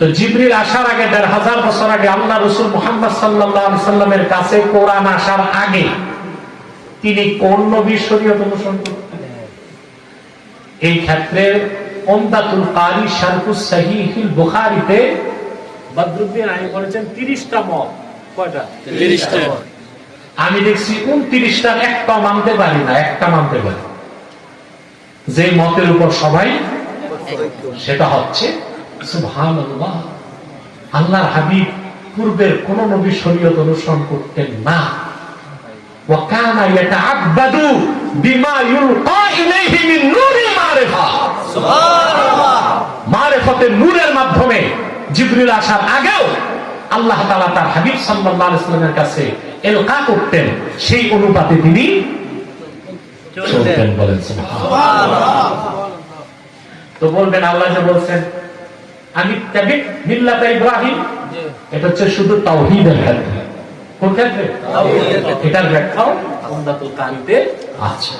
তো জিবরিল আসার আগে ১৫০০ বছর আগে আল্লাহ রাসূল মুহাম্মদ সাল্লাল্লাহু আলাইহি সাল্লামের কাছে কোরআন আসার আগে তিনি কোন নবীর শরীয়ত অনুসরণ করতেন? এই ক্ষেত্রে উমদাতুল কারি শারহুস সহিহুল বুখারীতে বদরুদ্দিন আইন বলেছেন 30টা মত। কয়টা? 30টা। আমি দেখছি 29টার একটা মানতে পারি না, একটা মানতে পারি। যে মতের উপর সবাই, সেটা হচ্ছে সুবহানাল্লাহ, আল্লাহর হাবিব পূর্বের কোন নবী শরীয়ত অনুসরণ করতেন না। ওয়া কানা ইয়াতাআব্বাদু বিমা ইউলকা ইলাইহি মিন নূরিল মারিফা। সুবহানাল্লাহ। মারিফাতের নূরের মাধ্যমে জিবরিল আসার আগেও আল্লাহ তাআলা তার হাবিব সাল্লাল্লাহু আলাইহি ওয়াসাল্লামের কাছে ইলকা করতেন, সেই অনুপাতে তিনি চলতেন। বলেন সুবহানাল্লাহ। তো বলবেন আল্লাহ যে বলছেন আমি তাবি মিল্লাত ইব্রাহিম, এটা হচ্ছে শুধু তাওহীদের ক্ষেত্রে। কোন ক্ষেত্রে? তাওহীদের। এটার ব্যাখ্যাও উমদাতুল কারিতে আছে।